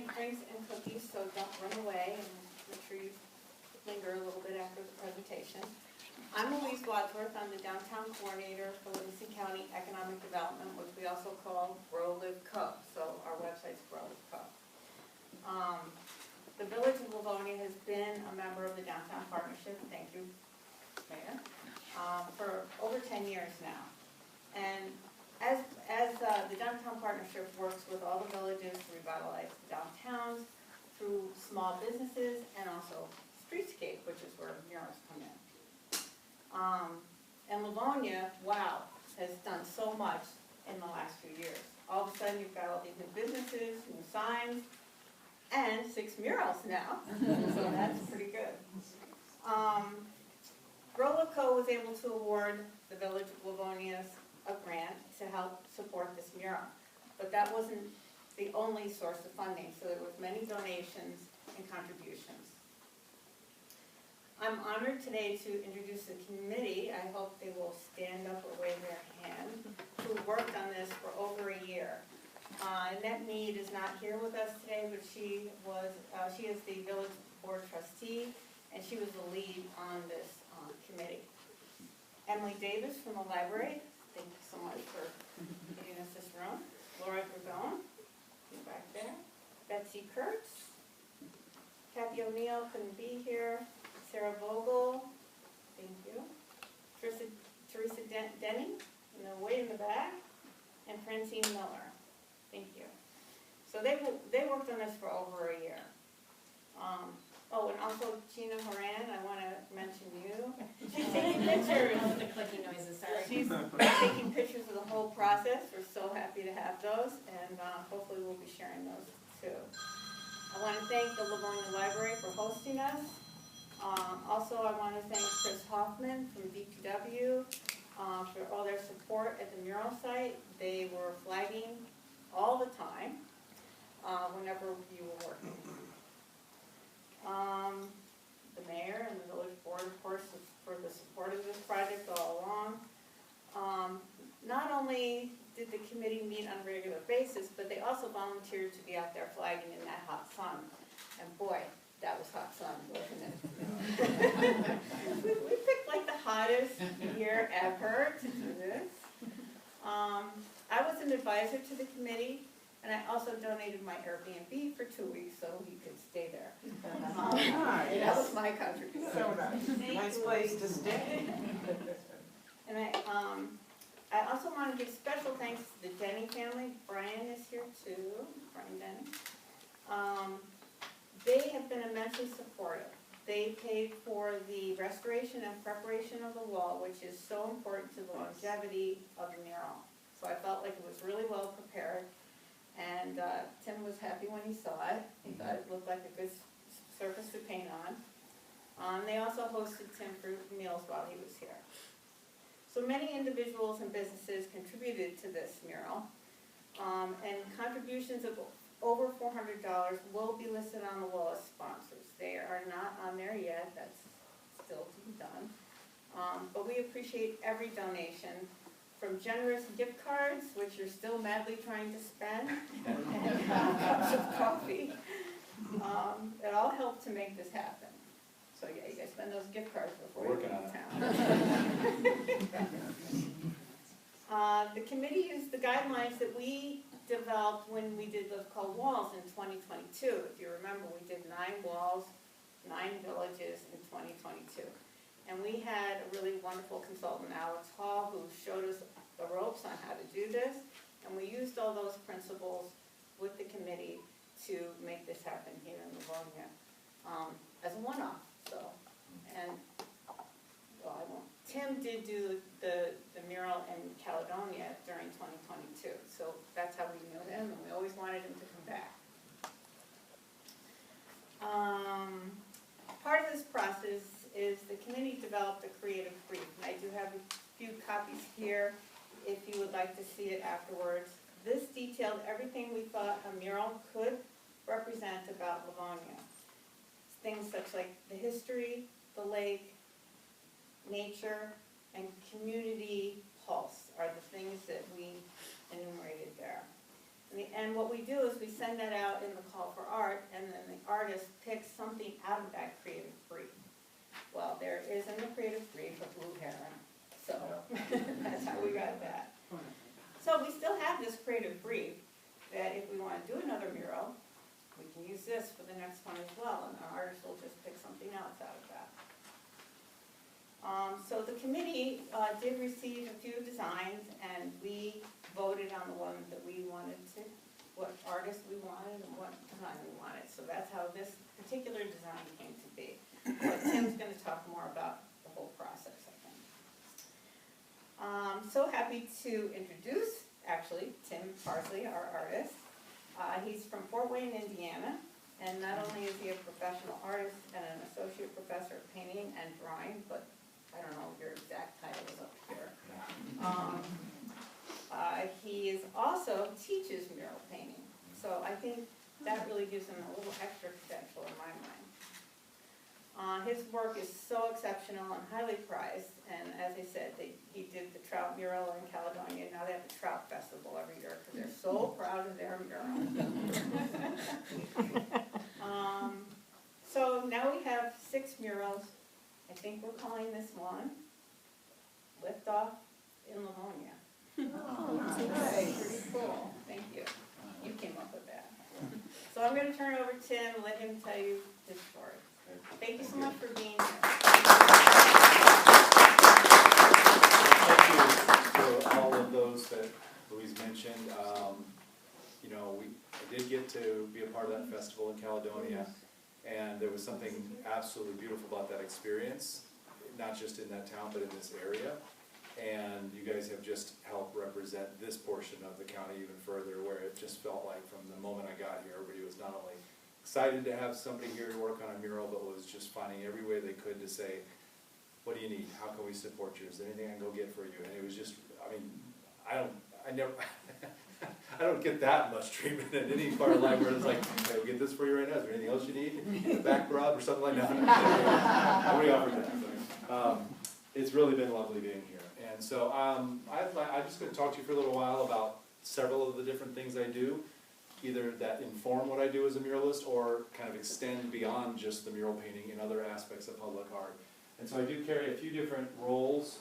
bring drinks and cookies, so don't run away, and make sure you linger a little bit after the presentation. I'm Louise Wadsworth. I'm the downtown coordinator for Livingston County Economic Development, which we also call Grow Live Co. So our website's Grow Live Co. The Village of Livonia has been a member of the Downtown Partnership, thank you, Mayor, for over 10 years now. And as the Downtown Partnership works with all the villages to revitalize the downtowns through small businesses and also streetscape, which is where murals come in. And Livonia, wow, has done so much in the last few years. All of a sudden you've got all these new businesses, new signs, and 6 murals now, so that's pretty good. Grow Live Co. was able to award the Village of Livonia a grant to help support this mural. But that wasn't the only source of funding, so there was many donations and contributions. I'm honored today to introduce the committee. I hope they will stand up or wave their hand, who worked on this for over a year. Annette Mead is not here with us today, but she is the village board trustee, and she was the lead on this committee. Emily Davis from the library, thank you so much for giving us this room. Laura Dragone, back there. Betsy Kurtz. Kathy O'Neill couldn't be here. Sarah Vogel, thank you. Teresa Denning, way in the back. And Francine Miller, thank you. So they worked on this for over a year. And also Gina Horan, I want to mention you. She's taking pictures. The clicking noises, sorry. She's taking pictures of the whole process. We're so happy to have those, and hopefully we'll be sharing those too. I want to thank the Livonia Library for hosting us. Also, I want to thank Chris Hoffman from DPW for all their support at the mural site. They were flagging all the time whenever you were working. The mayor and the village board, of course, for the support of this project all along. Not only did the committee meet on a regular basis, but they also volunteered to be out there flagging in that hot sun. And boy, that was hot sun, wasn't it? we picked like the hottest year ever to do this. I was an advisor to the committee, and I also donated my Airbnb for 2 weeks so he could stay there. That was my contribution. So nice. Nice place to stay. And I also want to give special thanks to the Denny family. Brian is here too, Brian Denny. They have been immensely supportive. They paid for the restoration and preparation of the wall, which is so important to the longevity of the mural. So I felt like it was really well prepared. And Tim was happy when he saw it. He thought it looked like a good surface to paint on. They also hosted Tim for meals while he was here. So many individuals and businesses contributed to this mural. And contributions of over $400 will be listed on the wall as sponsors. They are not on there yet. That's still to be done. But we appreciate every donation, from generous gift cards, which you're still madly trying to spend, and cups of coffee. It all helped to make this happen. So yeah, you guys spend those gift cards before you leave town. The committee used the guidelines that we developed when we did Live Co walls in 2022. If you remember, we did 9 walls, 9 villages in 2022. And we had a really wonderful consultant, Alex Hall, who showed us the ropes on how to do this. And we used all those principles with the committee to make this happen here in Livonia as a one-off. So, and well, I won't. Tim did do the mural in Caledonia during 2022. So that's how we knew him, and we always wanted him to come back. Part of this process is the committee developed a creative brief, and I do have a few copies here if you would like to see it afterwards. This detailed everything we thought a mural could represent about Livonia. Things such like the history, the lake, nature, and community pulse are the things that we enumerated there. And And what we do is we send that out in the call for art, and then the artist picks something out of that creative brief. Well, there isn't a creative brief of blue heron, so that's how we got that. So we still have this creative brief that if we want to do another mural, we can use this for the next one as well, and the artist will just pick something else out of that. So the committee did receive a few designs, and we voted on the ones that we wanted to, what artist we wanted and what design we wanted. So that's how this particular design came to be. But Tim's going to talk more about the whole process, I think. So happy to introduce, actually, Tim Parsley, our artist. He's from Fort Wayne, Indiana, and not only is he a professional artist and an associate professor of painting and drawing, but I don't know if your exact title is up here. He is also teaches mural painting, so I think that really gives him a little extra potential in my mind. His work is so exceptional and highly prized, and as I said, he did the trout mural in Caledonia. Now they have the trout festival every year because they're so proud of their mural. So now we have 6 murals. I think we're calling this one Lift Off in Livonia. Oh, That's pretty cool. Thank you. You came up with that. So I'm going to turn it over to Tim and let him tell you his story. Thank you so much for being here. Thank you to all of those that Louise mentioned. You know, I did get to be a part of that festival in Caledonia, and there was something absolutely beautiful about that experience, not just in that town, but in this area. And you guys have just helped represent this portion of the county even further, where it just felt like from the moment I got here, everybody was not only excited to have somebody here to work on a mural, but was just finding every way they could to say, what do you need? How can we support you? Is there anything I can go get for you? And it was just, I mean, I never, I don't get that much treatment in any part of life where it's like, hey, we'll get this for you right now. Is there anything else you need? A back rub or something like that? Nobody offered that. It's really been lovely being here. And so I'm just going to talk to you for a little while about several of the different things I do, either that inform what I do as a muralist or kind of extend beyond just the mural painting in other aspects of public art. And so I do carry a few different roles.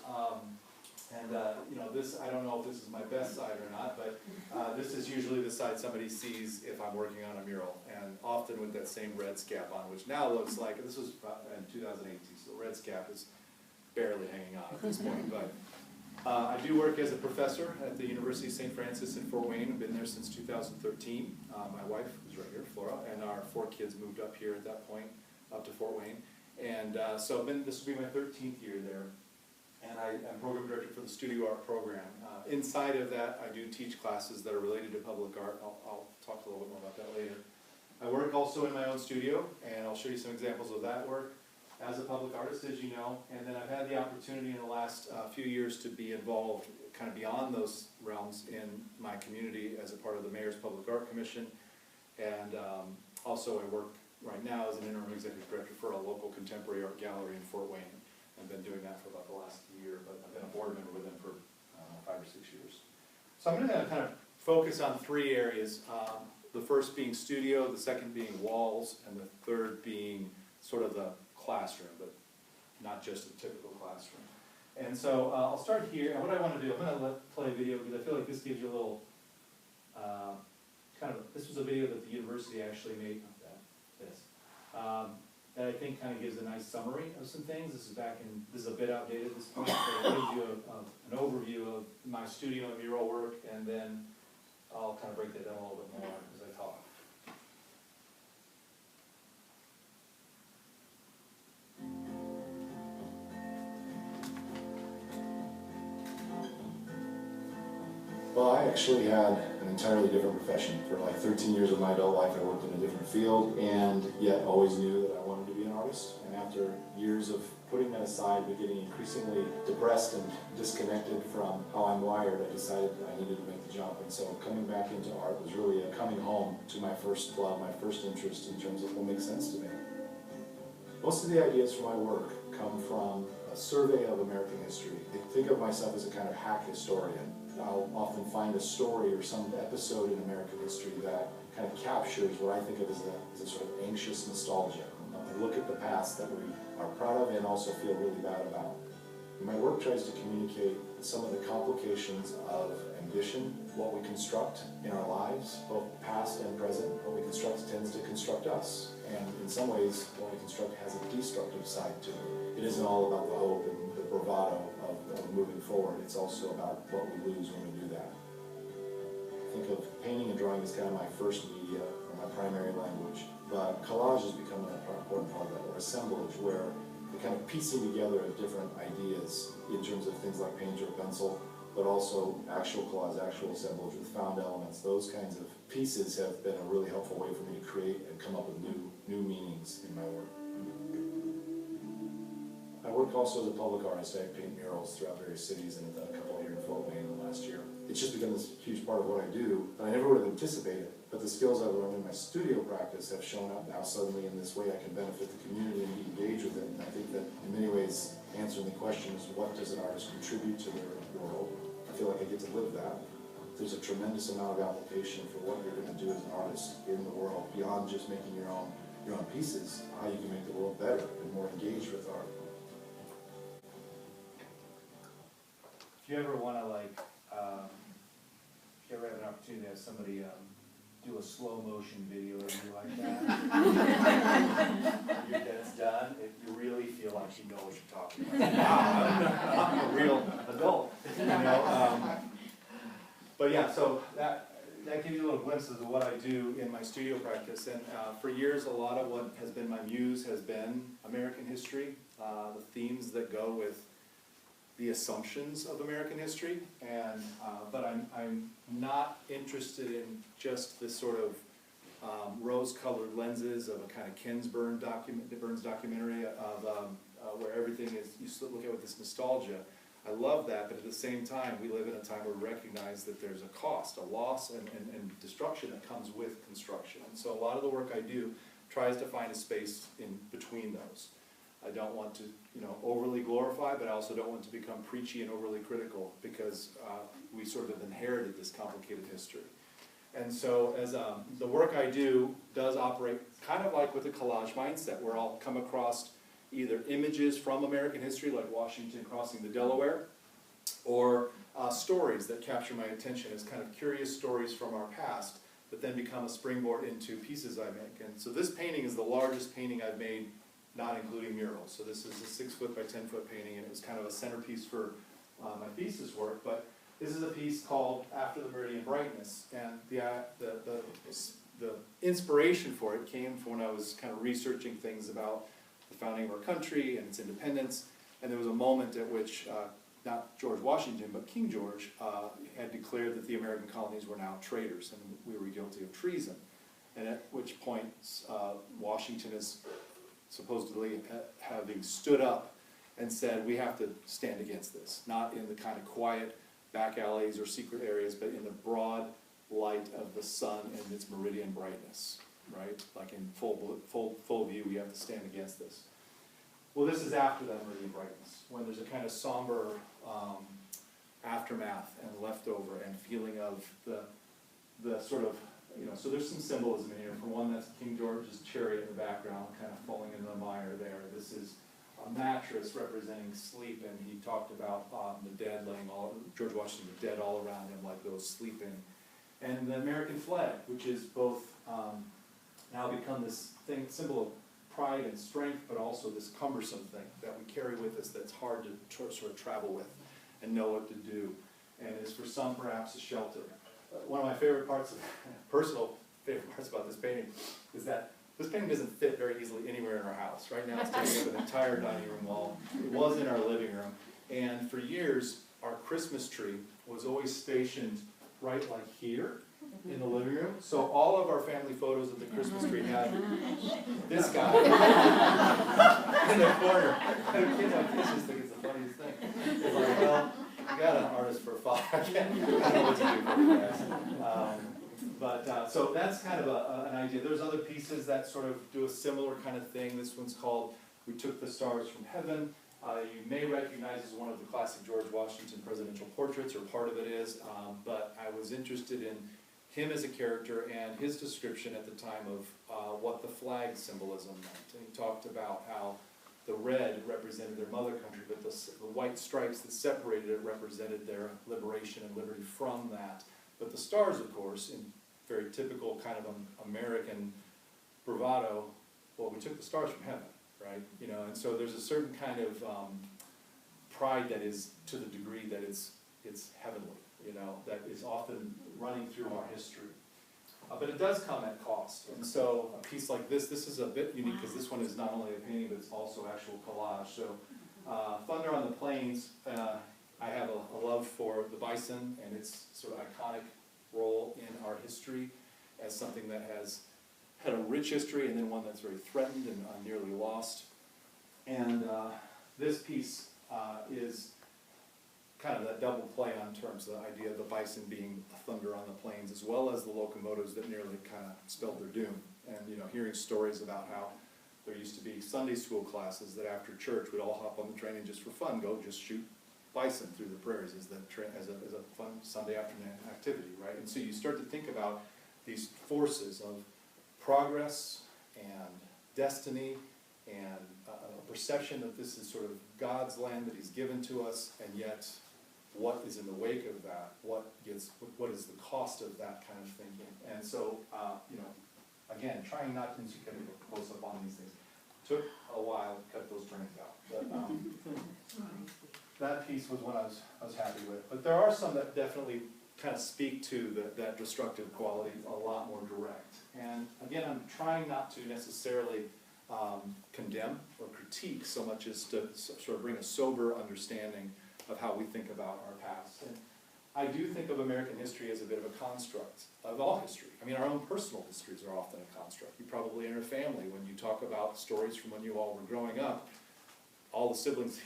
You know, this, I don't know if this is my best side or not, but this is usually the side somebody sees if I'm working on a mural, and often with that same red scap on, which now looks like, this was in 2018, so the red scap is barely hanging on at this point. But I do work as a professor at the University of St. Francis in Fort Wayne. I've been there since 2013. My wife is right here, Flora, and our 4 kids moved up here at that point, up to Fort Wayne. And so this will be my 13th year there. And I'm program director for the studio art program. Inside of that, I do teach classes that are related to public art. I'll talk a little bit more about that later. I work also in my own studio, and I'll show you some examples of that work as a public artist, as you know. And then I've had the opportunity in the last few years to be involved kind of beyond those realms in my community as a part of the Mayor's Public Art Commission. And also I work right now as an interim executive director for a local contemporary art gallery in Fort Wayne. I've been doing that for about the last year, but I've been a board member with them for 5 or 6 years. So I'm going to kind of focus on 3 areas. The first being studio, the second being walls, and the third being sort of the classroom, but not just a typical classroom. And so I'll start here, and what I want to do, I'm going to play a video because I feel like this gives you a little, this was a video that the university actually made, that I think kind of gives a nice summary of some things. This is a bit outdated at this point, but it gives you an overview of my studio and mural work, and then I'll kind of break that down a little bit more as I talk. Well, I actually had an entirely different profession. For like 13 years of my adult life, I worked in a different field, and yet always knew that I wanted to be an artist. And after years of putting that aside, but getting increasingly depressed and disconnected from how I'm wired, I decided I needed to make the jump. And so coming back into art was really a coming home to my first love, my first interest in terms of what makes sense to me. Most of the ideas for my work come from a survey of American history. I think of myself as a kind of hack historian. I'll often find a story or some episode in American history that kind of captures what I think of as a sort of anxious nostalgia. A look at the past that we are proud of and also feel really bad about. My work tries to communicate some of the complications of ambition, what we construct in our lives, both past and present. What we construct tends to construct us, and in some ways, what we construct has a destructive side to it. It isn't all about the hope and the bravado of moving forward. It's also about what we lose when we do that. I think of painting and drawing as kind of my first media, or my primary language, but collage has become an important part of that, or assemblage, where we're kind of piecing together of different ideas in terms of things like paint or pencil, but also actual collage, actual assemblage with found elements. Those kinds of pieces have been a really helpful way for me to create and come up with new meanings in my work. I work also as a public artist. I paint murals throughout various cities and have done a couple here in Fort Wayne in the last year. It's just become this huge part of what I do, and I never would have anticipated. But the skills I've learned in my studio practice have shown up now suddenly in this way I can benefit the community and be engaged with it. And I think that in many ways answering the question is, what does an artist contribute to their world? I feel like I get to live that. There's a tremendous amount of application for what you're going to do as an artist in the world, beyond just making your own pieces, how you can make the world better and more engaged with art. If you ever want to if you ever have an opportunity to have somebody do a slow motion video of you like that, your dad's done, if you really feel like you know what you're talking about. Wow, I'm a real adult, you know. But yeah, so that gives you a little glimpses of what I do in my studio practice. And for years, a lot of what has been my muse has been American history, the themes that go with the assumptions of American history, and but I'm not interested in just this sort of rose-colored lenses of a kind of Burns documentary of where everything is, you look at with this nostalgia. I love that, but at the same time, we live in a time where we recognize that there's a cost, a loss, and destruction that comes with construction. And so a lot of the work I do tries to find a space in between those. I don't want to, overly glorify, but I also don't want to become preachy and overly critical, because we sort of have inherited this complicated history. And so as the work I do does operate kind of like with a collage mindset, where I'll come across either images from American history, like Washington crossing the Delaware, or stories that capture my attention as kind of curious stories from our past, that then become a springboard into pieces I make. And so this painting is the largest painting I've made, not including murals. So this is a 6-foot by 10-foot painting, and it was kind of a centerpiece for my thesis work. But this is a piece called After the Meridian Brightness, and the inspiration for it came from when I was kind of researching things about the founding of our country and its independence. And there was a moment at which not George Washington, but King George had declared that the American colonies were now traitors and we were guilty of treason. And at which point Washington is supposedly having stood up and said, we have to stand against this, not in the kind of quiet back alleys or secret areas, but in the broad light of the sun and its meridian brightness, right? Like in full view, we have to stand against this. Well, this is after that meridian brightness, when there's a kind of somber aftermath and leftover and feeling of the sort of, so there's some symbolism in here. For one, that's King George's chariot in the background, kind of falling into the mire there. This is a mattress representing sleep, and he talked about the dead laying George Washington, the dead all around him like those sleeping. And the American flag, which is both now become this symbol of pride and strength, but also this cumbersome thing that we carry with us that's hard to sort of travel with and know what to do. And is for some perhaps a shelter. One of my favorite parts, personal favorite parts about this painting, is that this painting doesn't fit very easily anywhere in our house. Right now it's taking up an entire dining room wall. It was in our living room. And for years, our Christmas tree was always stationed right like here in the living room. So all of our family photos of the Christmas tree had this guy in the corner. And a kid like this just think it's the funniest thing. It's like, well, you got an artist for a father. I don't know what to do for you guys. So that's kind of an idea. There's other pieces that sort of do a similar kind of thing. This one's called We Took the Stars from Heaven. you may recognize as one of the classic George Washington presidential portraits, or part of it is, but I was interested in him as a character and his description at the time of what the flag symbolism meant. And he talked about how the red represented their mother country, but the white stripes that separated it represented their liberation and liberty from that. But the stars, of course, in very typical kind of American bravado, well, we took the stars from heaven, right? You know, and so there's a certain kind of pride that is to the degree that it's heavenly, you know, that is often running through our history. But it does come at cost, and so a piece like this is a bit unique because this one is not only a painting, but it's also actual collage. So Thunder on the Plains, I have a love for the bison and its sort of iconic role in our history as something that has had a rich history and then one that's very threatened and nearly lost. And this piece is kind of that double play on terms, the idea of the bison being thunder on the plains, as well as the locomotives that nearly kind of spelled their doom. And, you know, hearing stories about how there used to be Sunday school classes that after church we'd all hop on the train and just for fun go just shoot bison through the prairies as a fun Sunday afternoon activity, right? And so you start to think about these forces of progress and destiny and a perception that this is sort of God's land that He's given to us, and yet what is in the wake of that? What is the cost of that kind of thinking? And so, you know, again, trying not to get a close up on these things. Took a while to cut those trains out, but that piece was one I was happy with. But there are some that definitely kind of speak to that destructive quality a lot more direct. And again, I'm trying not to necessarily condemn or critique so much as to sort of bring a sober understanding of how we think about our past. And I do think of American history as a bit of a construct of all history. I mean, our own personal histories are often a construct. You probably in a family, when you talk about stories from when you all were growing up, all the siblings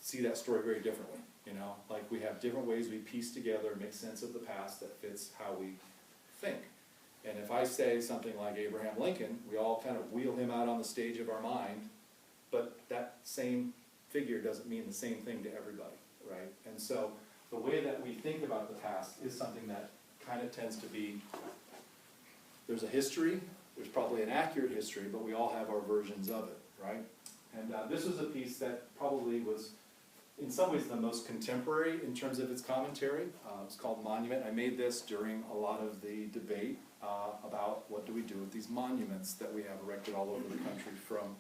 see that story very differently. You know, like we have different ways we piece together and make sense of the past that fits how we think. And if I say something like Abraham Lincoln, we all kind of wheel him out on the stage of our mind, but that same figure doesn't mean the same thing to everybody, right? And so the way that we think about the past is something that kind of tends to be, there's a history, there's probably an accurate history, but we all have our versions of it, right? And this was a piece that probably was, in some ways, the most contemporary in terms of its commentary. It's called Monument. I made this during a lot of the debate about what do we do with these monuments that we have erected all over the country from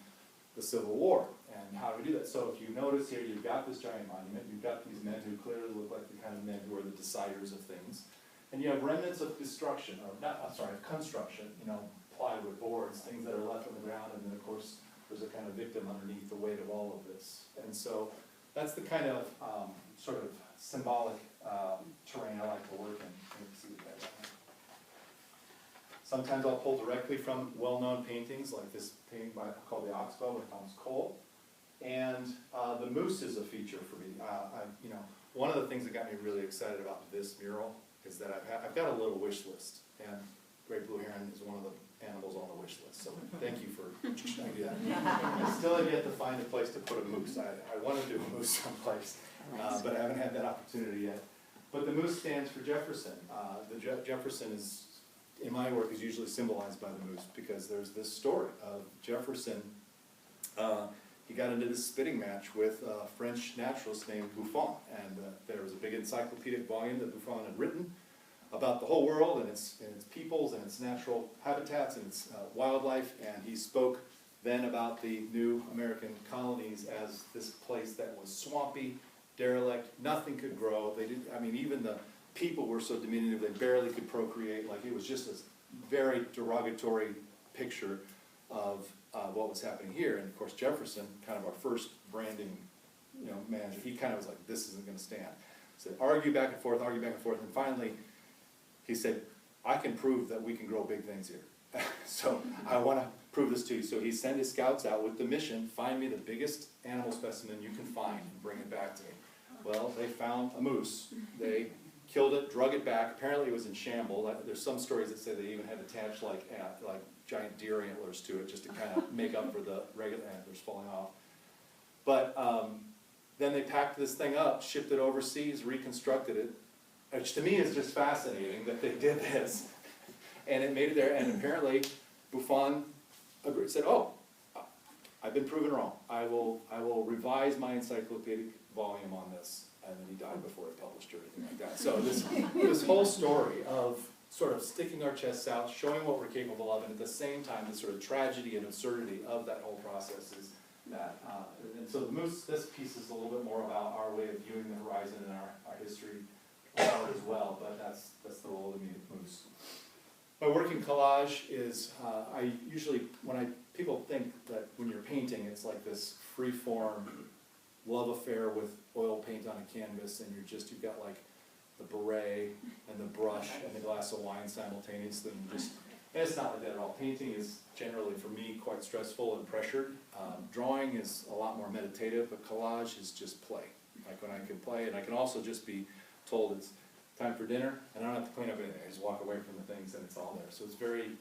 the Civil War, and how do we do that? So if you notice here, you've got this giant monument, you've got these men who clearly look like the kind of men who are the deciders of things, and you have remnants of destruction, or not, I'm sorry, of construction, you know, plywood, boards, things that are left on the ground, and then of course there's a kind of victim underneath the weight of all of this. And so that's the kind of sort of symbolic terrain I like to work in. Sometimes I'll pull directly from well-known paintings, like this painting called The Oxbow by Thomas Cole. And the moose is a feature for me. You know, one of the things that got me really excited about this mural is that I've got a little wish list, and great blue heron is one of the animals on the wish list. So thank you for showing me that. I still have yet to find a place to put a moose. I want to do a moose someplace, but I haven't had that opportunity yet. But the moose stands for Jefferson. Jefferson is, in my work, is usually symbolized by the moose, because there's this story of Jefferson. He got into this spitting match with a French naturalist named Buffon, and there was a big encyclopedic volume that Buffon had written about the whole world and its peoples and its natural habitats and its wildlife, and he spoke then about the new American colonies as this place that was swampy, derelict, nothing could grow. They didn't, I mean, even the people were so diminutive they barely could procreate. Like, it was just this very derogatory picture of what was happening here. And of course Jefferson, kind of our first branding, you know, manager, he kind of was like, this isn't going to stand. So argue back and forth, and finally he said, I can prove that we can grow big things here. So I want to prove this to you. So he sent his scouts out with the mission, find me the biggest animal specimen you can find and bring it back to me. Well, they found a moose. They killed it, drug it back. Apparently it was in shambles. There's some stories that say they even had attached like giant deer antlers to it just to kind of make up for the regular antlers falling off. But Then they packed this thing up, shipped it overseas, reconstructed it, which to me is just fascinating that they did this. And it made it there, and apparently Buffon agreed, said, oh, I've been proven wrong. I will revise my encyclopedic volume on this. And then he died before it published or anything like that. So this whole story of sort of sticking our chests out, showing what we're capable of, and at the same time, the sort of tragedy and absurdity of that whole process is that. And so this piece is a little bit more about our way of viewing the horizon and our history of art as well, but that's the role of the moose. My work in collage is, I usually, people think that when you're painting, it's like this free-form love affair with oil paint on a canvas, and you've got like the beret and the brush and the glass of wine simultaneously, and it's not like that at all. Painting is generally, for me, quite stressful and pressured. Drawing is a lot more meditative, but collage is just play. Like when I can play, and I can also just be told it's time for dinner, and I don't have to clean up anything. I just walk away from the things and it's all there. So it's very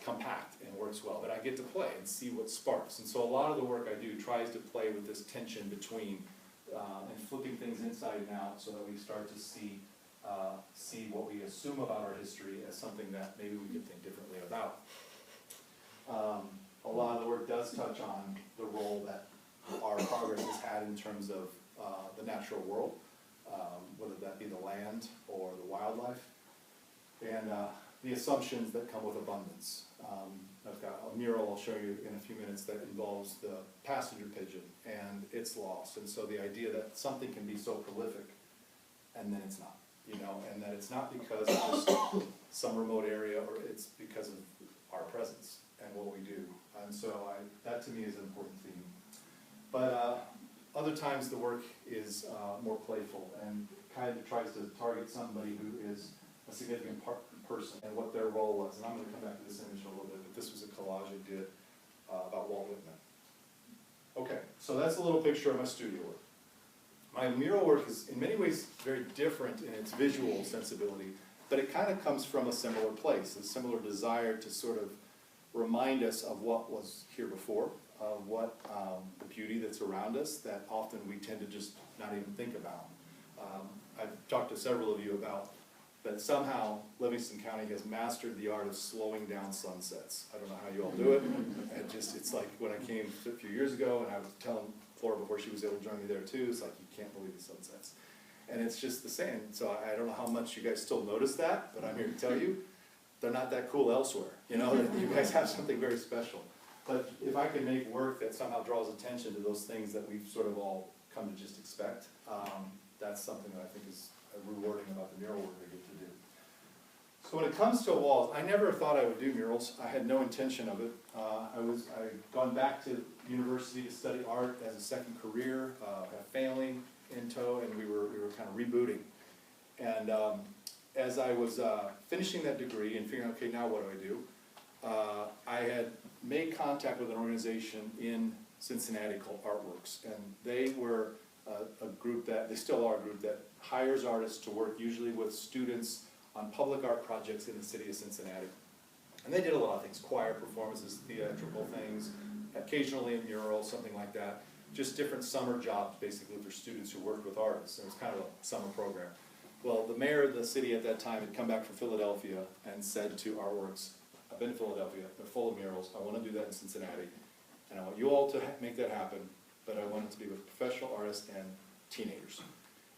compact and works well, but I get to play and see what sparks. And so a lot of the work I do tries to play with this tension between and flipping things inside and out so that we start to see what we assume about our history as something that maybe we could think differently about. A lot of the work does touch on the role that our progress has had in terms of the natural world, whether that be the land or the wildlife, and the assumptions that come with abundance. I've got a mural I'll show you in a few minutes that involves the passenger pigeon and its loss, and so the idea that something can be so prolific and then it's not, and that it's not because of just some remote area, or it's because of our presence and what we do. And so that to me is an important theme. But other times the work is more playful and kind of tries to target somebody who is a significant person and what their role was. And I'm going to come back to this image in a little bit, but this was a collage I did about Walt Whitman. Okay, so that's a little picture of my studio work. My mural work is in many ways very different in its visual sensibility, but it kind of comes from a similar place, a similar desire to sort of remind us of what was here before, of what the beauty that's around us that often we tend to just not even think about. I've talked to several of you about that somehow Livingston County has mastered the art of slowing down sunsets. I don't know how you all do it. It's like when I came a few years ago and I was telling Flora before she was able to join me there too, it's like you can't believe the sunsets. And it's just the same. So I don't know how much you guys still notice that, but I'm here to tell you, they're not that cool elsewhere. You guys have something very special. But if I can make work that somehow draws attention to those things that we've sort of all come to just expect, that's something that I think is rewarding about the mural work I get to do. So when it comes to walls, I never thought I would do murals. I had no intention of it. I'd gone back to university to study art as a second career, had a family in tow, and we were kind of rebooting. And as I was finishing that degree and figuring, okay, now what do I do? I had made contact with an organization in Cincinnati called Artworks, and they were a group that, they still are a group that hires artists to work usually with students on public art projects in the city of Cincinnati. And they did a lot of things, choir performances, theatrical things, occasionally a mural, something like that. Just different summer jobs basically for students who worked with artists. It was kind of a summer program. Well, the mayor of the city at that time had come back from Philadelphia and said to Artworks, I've been to Philadelphia, they're full of murals, I want to do that in Cincinnati, and I want you all to make that happen, but I want it to be with professional artists and teenagers.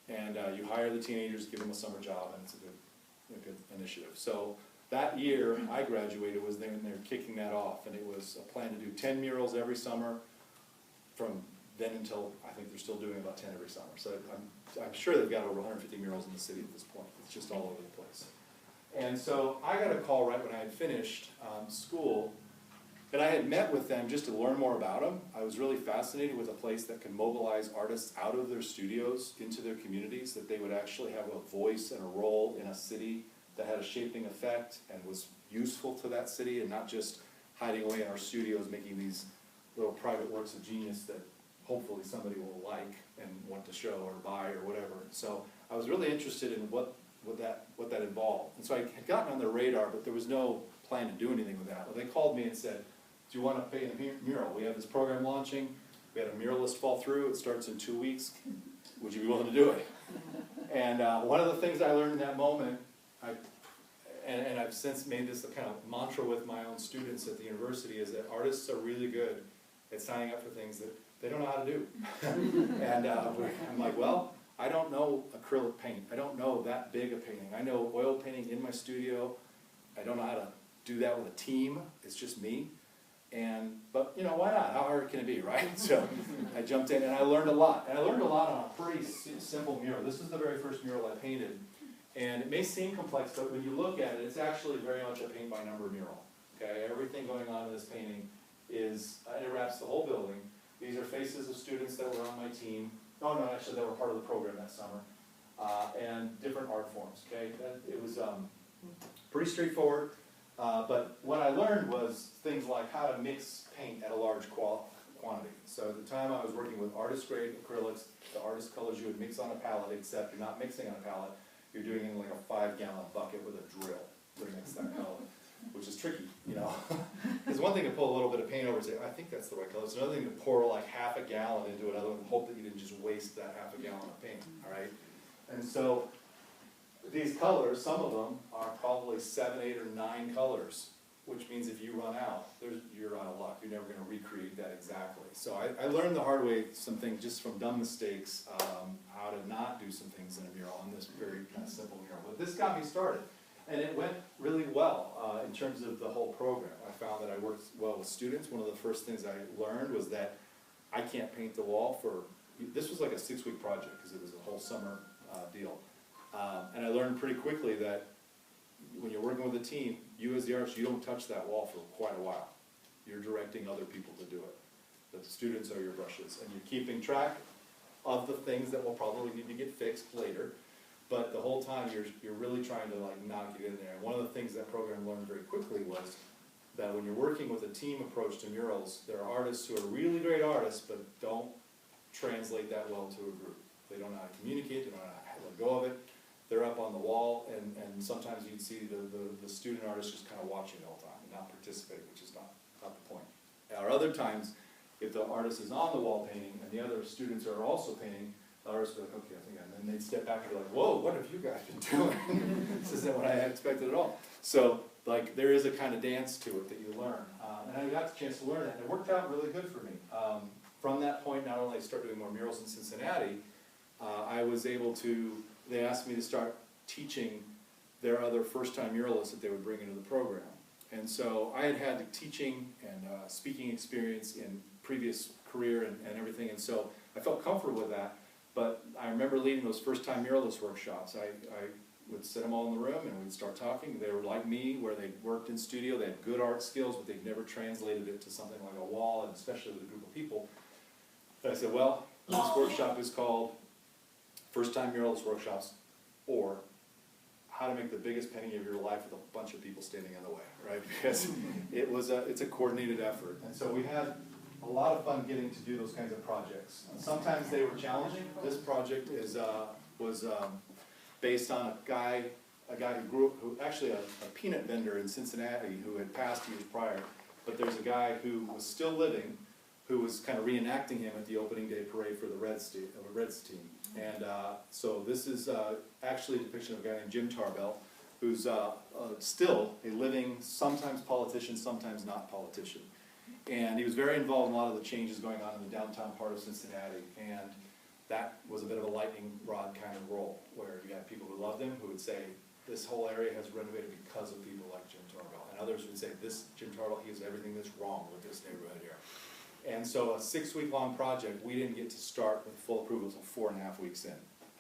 And you hire the teenagers, give them a summer job, and it's a good initiative. So that year I graduated was then they're kicking that off, and it was a plan to do 10 murals every summer from then until, I think they're still doing about 10 every summer. So I'm sure they've got over 150 murals in the city at this point. It's just all over the place. And so I got a call right when I had finished school, and I had met with them just to learn more about them. I was really fascinated with a place that could mobilize artists out of their studios into their communities, that they would actually have a voice and a role in a city that had a shaping effect and was useful to that city, and not just hiding away in our studios making these little private works of genius that hopefully somebody will like and want to show or buy or whatever. So I was really interested in what that involved. And so I had gotten on their radar, but there was no plan to do anything with that. Well, they called me and said, do you want to paint a mural? We have this program launching. We We had a muralist fall through, it starts in 2 weeks, would you be willing to do it? And one of the things I learned in that moment, and I've since made this a kind of mantra with my own students at the university, is that artists are really good at signing up for things that they don't know how to do. And I'm like, well, I don't know acrylic paint. I don't know that big a painting. I know oil painting in my studio. I don't know how to do that with a team. It's just me. But you know, why not? How hard can it be, right? So I jumped in and I learned a lot. And I learned a lot on a pretty simple mural. This is the very first mural I painted. And it may seem complex, but when you look at it, it's actually very much a paint by number mural. Okay, everything going on in this painting is, it wraps the whole building. These are faces of students that were on my team. Oh no, actually they were part of the program that summer. And different art forms, okay? It was pretty straightforward. But what I learned was things like how to mix paint at a large quantity. So at the time I was working with artist grade acrylics, the artist colors you would mix on a palette, except you're not mixing on a palette, you're doing it in like a 5-gallon bucket with a drill to mix that color, which is tricky, you know. It's one thing to pull a little bit of paint over and say, I think that's the right color. It's another thing to pour like half a gallon into another one and hope that you didn't just waste that half a gallon of paint, all right? And so these colors, some of them are probably 7, 8, or 9 colors, which means if you run out, you're out of luck. You're never going to recreate that exactly. So I learned the hard way some things just from dumb mistakes, how to not do some things in a mural, on this very kind of simple mural. But this got me started, and it went really well in terms of the whole program. I found that I worked well with students. One of the first things I learned was that I can't paint the wall for, this was like a 6-week project because it was a whole summer deal. And I learned pretty quickly that when you're working with a team, you as the artist, you don't touch that wall for quite a while. You're directing other people to do it. The students are your brushes, and you're keeping track of the things that will probably need to get fixed later. But the whole time you're really trying to like knock it in there. And one of the things that program learned very quickly was that when you're working with a team approach to murals, there are artists who are really great artists, but don't translate that well to a group. They don't know how to communicate, they don't know how to let go of it. They're up on the wall, and sometimes you'd see the student artist just kind of watching the whole time and not participating, which is not the point. Or other times, if the artist is on the wall painting and the other students are also painting, the artist will be like, okay, I think, and then they'd step back and be like, whoa, what have you guys been doing? This isn't what I had expected at all. So, like, there is a kind of dance to it that you learn. And I got the chance to learn that, and it worked out really good for me. From that point, not only I started doing more murals in Cincinnati, I was able to, they asked me to start teaching their other first-time muralists that they would bring into the program. And so I had had teaching and speaking experience in previous career and everything, and so I felt comfortable with that. But I remember leading those first-time muralist workshops. I would sit them all in the room and we'd start talking. They were like me, where they worked in studio, they had good art skills, but they'd never translated it to something like a wall, and especially with a group of people. And I said, well, this workshop is called First-Time Muralist Workshops, or how to make the biggest painting of your life with a bunch of people standing in the way, right? Because it's a coordinated effort. And so we had a lot of fun getting to do those kinds of projects. Sometimes they were challenging. This project was based on a guy who grew up, actually a peanut vendor in Cincinnati who had passed years prior. But there's a guy who was still living, who was kind of reenacting him at the opening day parade for the Reds team. And so this is actually a depiction of a guy named Jim Tarbell, who's still a living, sometimes politician, sometimes not politician. And he was very involved in a lot of the changes going on in the downtown part of Cincinnati. And that was a bit of a lightning rod kind of role, where you had people who loved him, who would say, this whole area has renovated because of people like Jim Tarbell. And others would say, this Jim Tarbell, he has everything that's wrong with this neighborhood here. And so a 6-week-long project, we didn't get to start with full approval until 4.5 weeks in.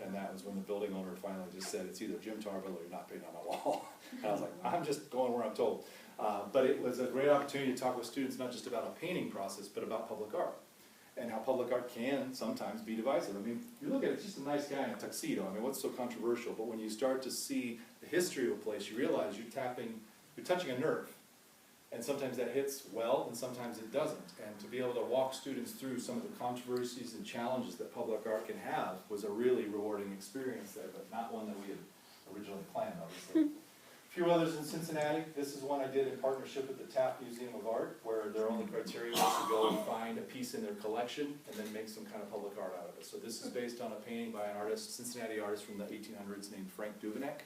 And that was when the building owner finally just said, it's either Jim Tarbell or you're not painting on my wall. And I was like, I'm just going where I'm told. But it was a great opportunity to talk with students, not just about a painting process, but about public art. And how public art can sometimes be divisive. I mean, you look at it, it's just a nice guy in a tuxedo. I mean, what's so controversial? But when you start to see the history of a place, you realize you're touching a nerve. And sometimes that hits well, and sometimes it doesn't. And to be able to walk students through some of the controversies and challenges that public art can have was a really rewarding experience there, but not one that we had originally planned, obviously. A few others in Cincinnati. This is one I did in partnership with the Taft Museum of Art, where their only criteria was to go and find a piece in their collection and then make some kind of public art out of it. So this is based on a painting by an artist, Cincinnati artist from the 1800s named Frank Duveneck.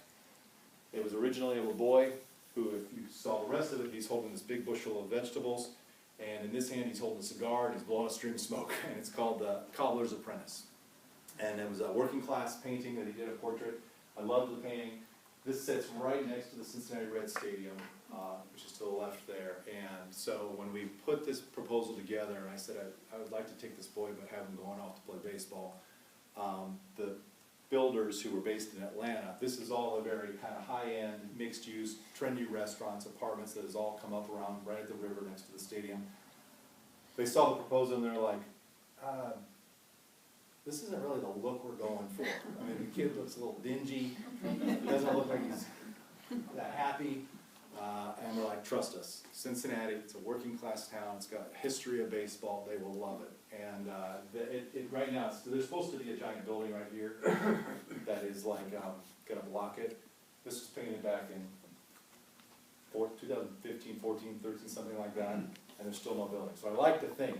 It was originally of a boy who, if you saw the rest of it, he's holding this big bushel of vegetables, and in this hand he's holding a cigar and he's blowing a stream of smoke, and it's called The Cobbler's Apprentice. And it was a working class painting that he did, a portrait. I loved the painting. This sits right next to the Cincinnati Reds Stadium, which is to the left there. And so when we put this proposal together, and I said I would like to take this boy but have him going off to play baseball, the builders who were based in Atlanta, this is all a very kind of high-end, mixed-use, trendy restaurants, apartments that has all come up around right at the river next to the stadium. They saw the proposal and they're like, this isn't really the look we're going for. I mean, the kid looks a little dingy, doesn't look like he's that happy, and we're like, trust us, Cincinnati, it's a working class town, it's got a history of baseball, they will love it. And right now, there's supposed to be a giant building right here that is like gonna block it. This was painted back in 2015, 14, 13, something like that, and there's still no building. So I like to think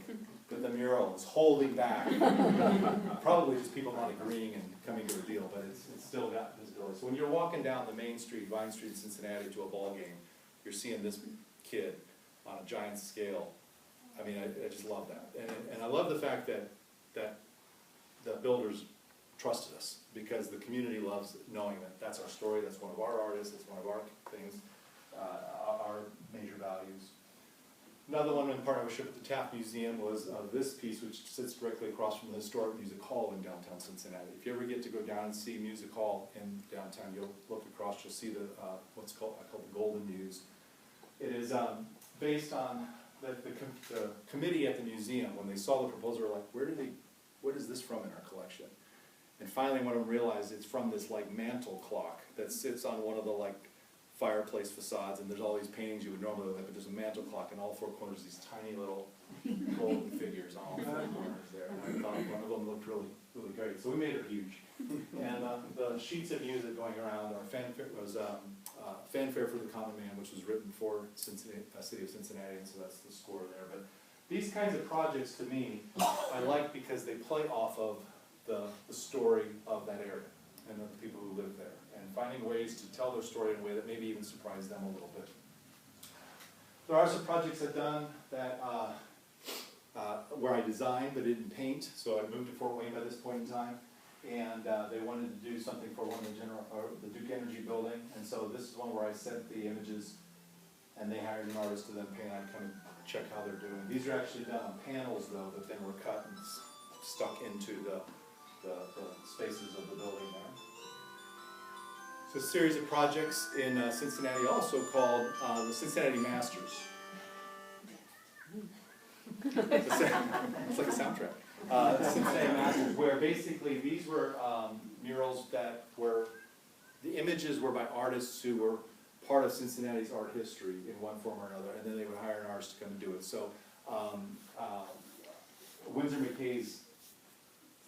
that the mural is holding back, probably just people not agreeing and coming to a deal, but it's still got visibility. So when you're walking down the main street, Vine Street in Cincinnati to a ball game, you're seeing this kid on a giant scale. I mean, I just love that. And I love the fact that the builders trusted us, because the community loves knowing that that's our story, that's one of our artists, that's one of our things, our major values. Another one in partnership with the Taft Museum was this piece, which sits directly across from the historic Music Hall in downtown Cincinnati. If you ever get to go down and see Music Hall in downtown, you'll look across, you'll see the what's called the Golden Muse. It is based on the committee at the museum. When they saw the proposal, were like, what is this from in our collection? And finally, one of them realized it's from this like mantle clock that sits on one of the like fireplace facades, and there's all these paintings you would normally look at, but there's a mantle clock in all four corners, these tiny little golden figures on all four corners there. And I thought one of them looked really, really great. So we made it huge. And the sheets of music going around, our fanfare was Fanfare for the Common Man, which was written for Cincinnati, city of Cincinnati, and so that's the score there. But these kinds of projects, to me, I like because they play off of the story of that area and of the people who live there, and finding ways to tell their story in a way that maybe even surprise them a little bit. There are some projects I've done that where I designed but didn't paint, so I moved to Fort Wayne by this point in time, and they wanted to do something for one of the Duke Energy building, and so this is one where I sent the images, and they hired an artist to then paint. I'd come and check how they're doing. These are actually done on panels, though, that then were cut and stuck into the spaces of the building there. It's a series of projects in Cincinnati, also called the Cincinnati Masters. It's like a soundtrack. Cincinnati Masters, where basically these were murals that were, the images were by artists who were part of Cincinnati's art history in one form or another, and then they would hire an artist to come and do it. So Winsor McKay's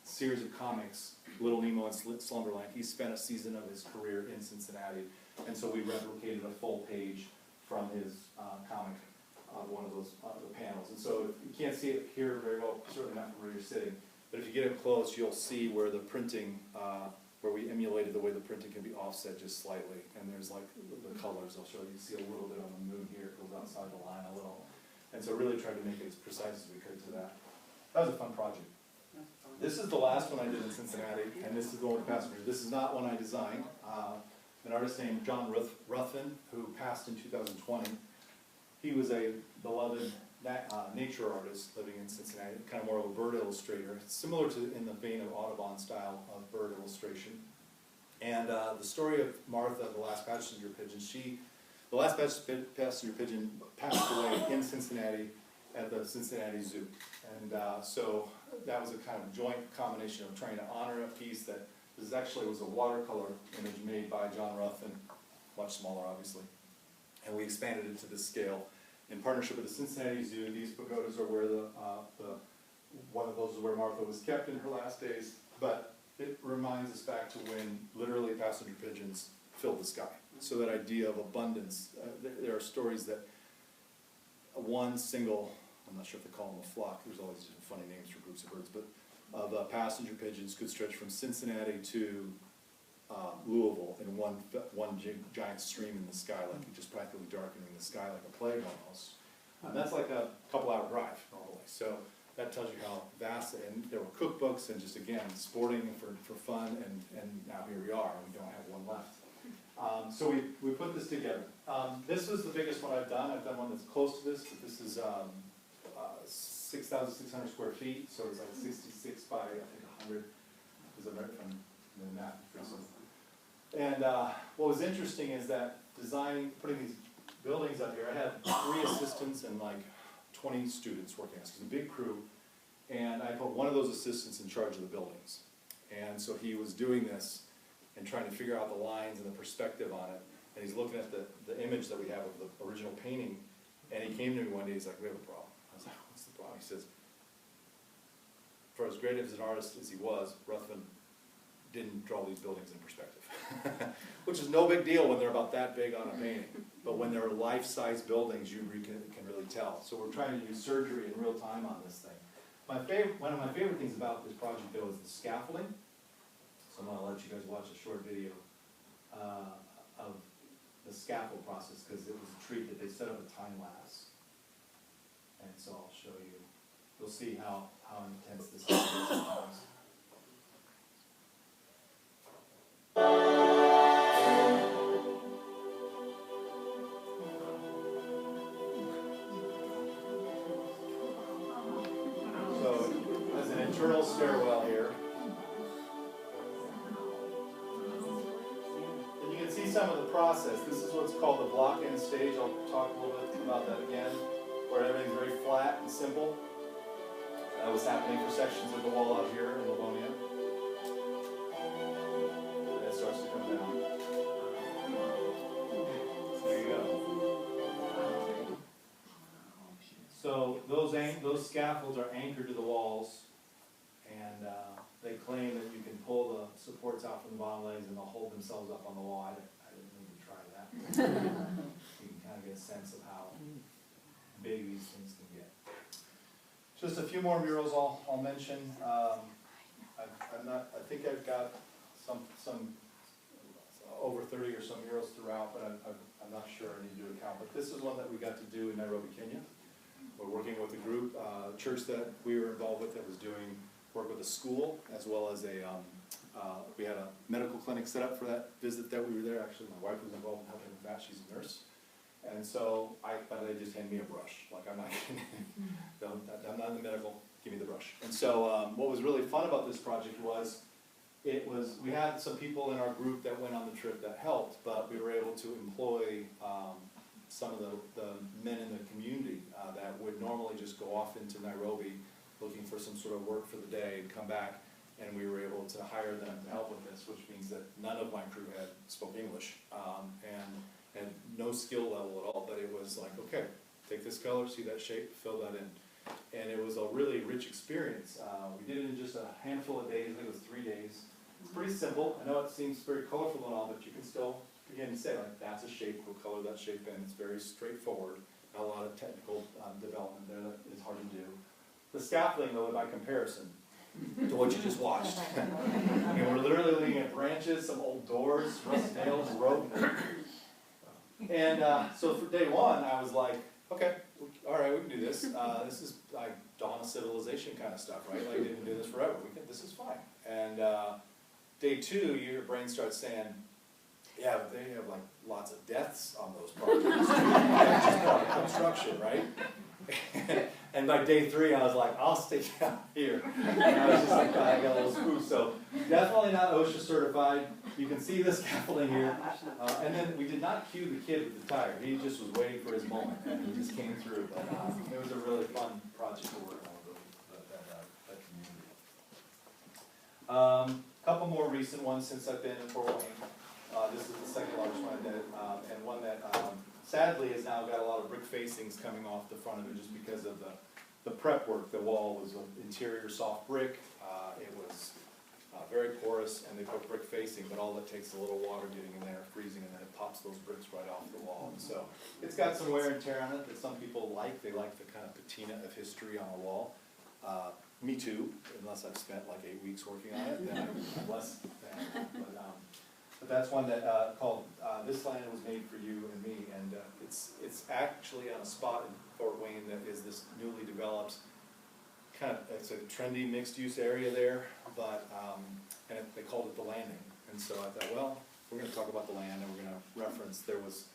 series of comics, Little Nemo and Slumberland, he spent a season of his career in Cincinnati, and so we replicated a full page from his comic on one of those the panels. And so you can't see it here very well, certainly not from where you're sitting, but if you get up close, you'll see where the printing, where we emulated the way the printing can be offset just slightly, and there's like the colors. I'll show you. You see a little bit on the moon here, it goes outside the line a little, and so really tried to make it as precise as we could to that. That was a fun project. This is the last one I did in Cincinnati, and this is the one with passenger. This is not one I designed. An artist named John Ruthven, who passed in 2020. He was a beloved nature artist living in Cincinnati, kind of more of a bird illustrator, similar to in the vein of Audubon style of bird illustration. And the story of Martha, the last passenger pigeon, the last passenger pigeon passed away in Cincinnati at the Cincinnati Zoo. And so that was a kind of joint combination of trying to honor a piece that was a watercolor image made by John Ruthven, much smaller obviously. And we expanded it to this scale. In partnership with the Cincinnati Zoo, these pagodas are where one of those is where Martha was kept in her last days, but it reminds us back to when literally passenger pigeons filled the sky. So that idea of abundance, there are stories that one single, I'm not sure if they call them a flock, there's always different funny names for groups of birds, but of passenger pigeons could stretch from Cincinnati to Louisville in one giant stream in the sky, like just practically darkening the sky like a plague almost. And that's like a couple-hour drive normally. So that tells you how vast, and there were cookbooks and just, again, sporting for fun, and now here we are, and we don't have one left. So we put this together. This was the biggest one I've done. I've done one that's close to this, but this is 6,600 square feet, so it's like 66 by, I think, 100, because I'm right from the map. And what was interesting is that putting these buildings up here, I had 3 assistants and like 20 students working on this. It was a big crew, and I put one of those assistants in charge of the buildings. And so he was doing this and trying to figure out the lines and the perspective on it. And he's looking at the image that we have of the original painting, and he came to me one day, he's like, we have a problem. I was like, what's the problem? He says, for as great as an artist as he was, Ruthven didn't draw these buildings in perspective. Which is no big deal when they're about that big on a painting. But when they're life-size buildings, you can really tell. So we're trying to use surgery in real time on this thing. One of my favorite things about this project, though, is the scaffolding. So I'm going to let you guys watch a short video of the scaffold process, because it was a treat that they set up a time lapse. And so I'll show you. You'll see how intense this is sometimes. So there's an internal stairwell here. And you can see some of the process. This is what's called the block-in stage. I'll talk a little bit about that again, where everything's very flat and simple. That was happening for sections of the wall out here in Livonia. And it starts to come down. There you go. So those scaffolds are anchored to the walls, and they claim that you can pull the supports out from the bottom legs and they'll hold themselves up on the wall. I didn't need to try that. You can kind of get a sense of how big these things can get. Just a few more murals I'll mention. I think I've got some over 30 or some murals throughout, but I'm not sure I need to do a count. But this is one that we got to do in Nairobi, Kenya. We're working with a group, church that we were involved with that was doing work with a school, as well as we had a medical clinic set up for that visit that we were there. Actually, my wife was involved in helping with that. She's a nurse. And so they just handed me a brush. Like, I'm not in the medical, give me the brush. And so what was really fun about this project was, we had some people in our group that went on the trip that helped, but we were able to employ some of the men in the community that would normally just go off into Nairobi looking for some sort of work for the day and come back, and we were able to hire them to help with this, which means that none of my crew spoke English, and no skill level at all, but it was like, okay, take this color, see that shape, fill that in. And it was a really rich experience. We did it in just a handful of days. I think it was 3 days. It's pretty simple. I know it seems very colorful and all, but you can still begin to say, like, that's a shape, we'll color that shape in. It's very straightforward. Not a lot of technical development there that is hard to do. The scaffolding, though, by comparison to what you just watched. We're literally looking at branches, some old doors, rusted nails, rope. And so for day one, I was like, okay, all right, we can do this. This is like dawn of civilization kind of stuff, right? Like, they've been doing this forever. This is fine. And day two, your brain starts saying, yeah, but they have like lots of deaths on those projects. Just part of construction, right? And by day three, I was like, I'll stay down here. And I was just like, I got a little spooked. So definitely not OSHA certified. You can see the scaffolding here. And then we did not cue the kid with the tire. He just was waiting for his moment, and he just came through. But it was a really fun project to work on with that community. Couple more recent ones since I've been in Fort Wayne. This is the second largest one I did, and one that sadly has now got a lot of brick facings coming off the front of it just because of the prep work. The wall was an interior soft brick. It was very porous, and they put brick facing, but all it takes is a little water getting in there, freezing, and then it pops those bricks right off the wall. And so it's got some wear and tear on it that some people like. They like the kind of patina of history on a wall. Me too, unless I've spent like 8 weeks working on it, then I'm less than. But that's one that called "This Land Was Made for You and Me," and it's actually on a spot in Fort Wayne that is this newly developed kind of, it's a trendy mixed-use area there, but they called it the Landing. And so I thought, well, we're going to talk about the land, and we're going to reference there was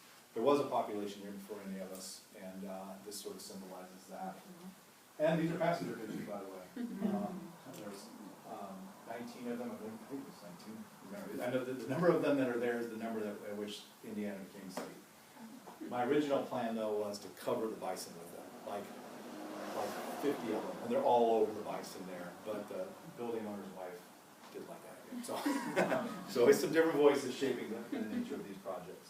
a population here before any of us, and this sort of symbolizes that. And these are passenger pictures, by the way. There's 19 of them. I think it's 19. I know the number of them that are there is the number at which Indiana became a state. My original plan, though, was to cover the bison with them, like 50 of them, and they're all over the bison there. But the building owner's wife didn't like that again. So it's some different voices shaping the nature of these projects.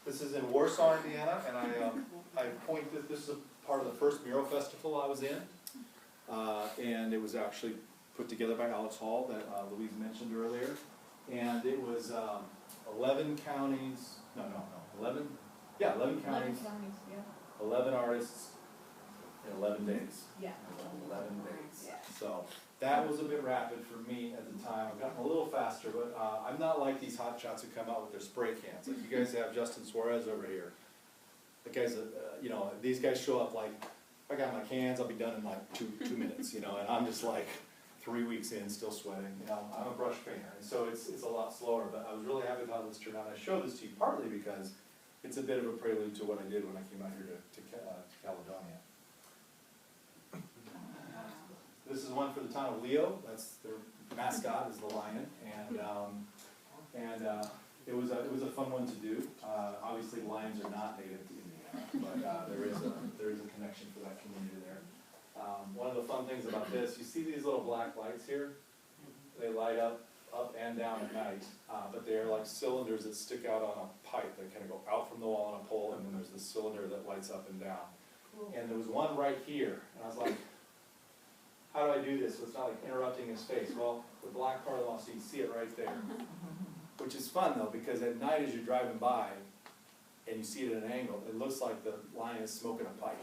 This is in Warsaw, Indiana, and I point that this is a part of the first mural festival I was in, and it was actually put together by Alex Hall that Louise mentioned earlier, and it was 11 counties, 11 counties, 11 artists in 11 days. Yeah. 11 days. Yeah. So that was a bit rapid for me at the time. I've gotten a little faster, but I'm not like these hot shots who come out with their spray cans. Like you guys have Justin Suarez over here. The guys, these guys show up like, I got my cans, I'll be done in like two minutes, and I'm just like 3 weeks in, still sweating. I'm a brush painter, and so it's a lot slower. But I was really happy with how this turned out. I show this to you partly because it's a bit of a prelude to what I did when I came out here to Caledonia. This is one for the town of Leo. That's their mascot is the lion, and it was a fun one to do. Obviously, lions are not native to Indiana, but there is a connection for that community there. One of the fun things about this, you see these little black lights here? They light up and down at night, but they're like cylinders that stick out on a pipe. They kind of go out from the wall on a pole, and then there's this cylinder that lights up and down. And there was one right here, and I was like, how do I do this so it's not like interrupting his face? Well, the black part of the wall, so you can see it right there. Which is fun though, because at night as you're driving by, and you see it at an angle, it looks like the lion is smoking a pipe.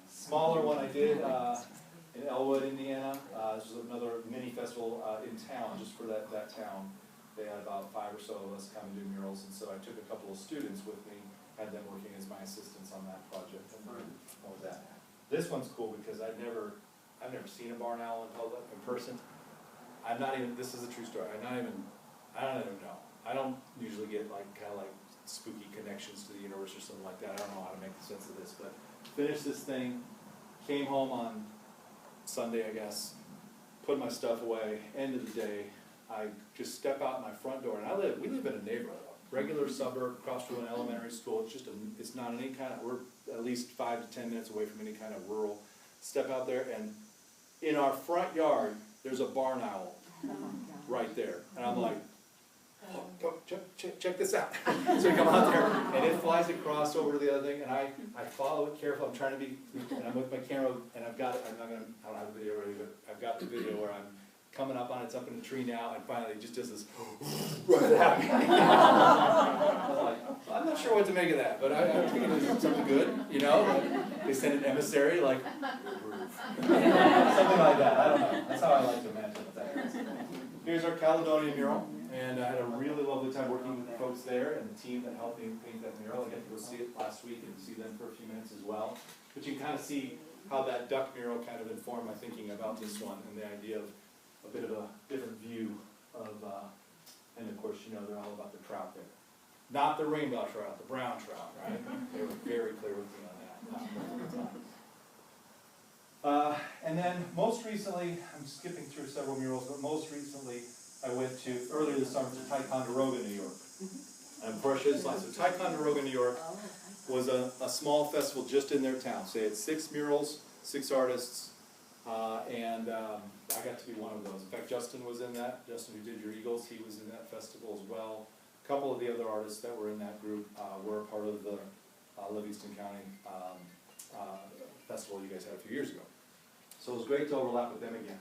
Smaller one I did in Elwood, Indiana. This was another mini festival in town, just for that town. They had about 5 or so of us come and do murals, and so I took a couple of students with me, had them working as my assistants on that project. And what was that? This one's cool because I've never seen a barn owl in person. This is a true story. I don't even know. I don't usually get kind of spooky connections to the universe or something like that. I don't know how to make sense of this, but finished this thing, came home on Sunday, I guess, put my stuff away, end of the day, I just step out my front door, and we live in a neighborhood, a regular suburb, across from an elementary school. It's not any kind of, we're at least 5 to 10 minutes away from any kind of rural. Step out there, and in our front yard, there's a barn owl right there. And I'm like, oh, check this out. So we come out there, and it flies across over to the other thing, and I follow it careful. I'm trying to be, and I'm with my camera, and I've got it, I don't have the video ready, but I've got the video where I'm coming up on it, it's up in the tree now, and finally it just does this right at me. I was like, I'm not sure what to make of that, but I think it was something good, They sent an emissary, like, something like that, I don't know. That's how I like to imagine what that is. Here's our Caledonia mural, and I had a really lovely time working with the folks there and the team that helped me paint that mural. I got to go see it last week and see them for a few minutes as well. But you can kind of see how that duck mural kind of informed my thinking about this one and the idea of a bit of a different view of, and of course, they're all about the trout there. Not the rainbow trout, the brown trout, right? They were very clear with me on that. And then most recently, I'm skipping through several murals, but most recently I went to, earlier this summer, to Ticonderoga, New York. And of course, so Ticonderoga, New York was a small festival just in their town. So they had 6 murals, 6 artists, and I got to be one of those. In fact, Justin was in that. Justin, who did your Eagles, he was in that festival as well. A couple of the other artists that were in that group were a part of the Livingston County festival you guys had a few years ago. So it was great to overlap with them again.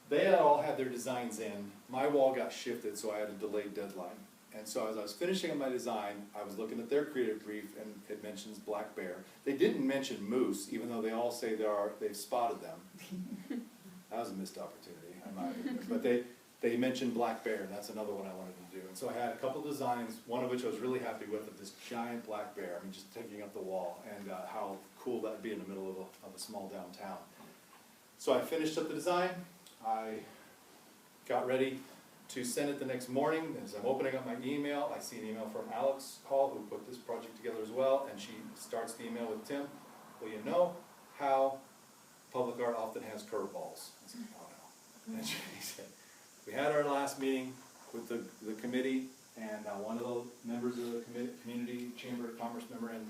They had all had their designs in. My wall got shifted, so I had a delayed deadline. And so as I was finishing up my design, I was looking at their creative brief, and it mentions black bear. They didn't mention moose, even though they all say they've spotted them. That was a missed opportunity, I might admit. But they mentioned black bear, and that's another one I wanted to do. And so I had a couple designs, one of which I was really happy with, of this giant black bear, I mean, just taking up the wall, and how cool that'd be in the middle of a small downtown. So I finished up the design, I got ready to send it the next morning. As I'm opening up my email, I see an email from Alex Hall, who put this project together as well, and she starts the email with, Tim, well, you know how public art often has curveballs. I said, oh no. And she said, we had our last meeting with the committee, and one of the members of the community chamber of commerce member, and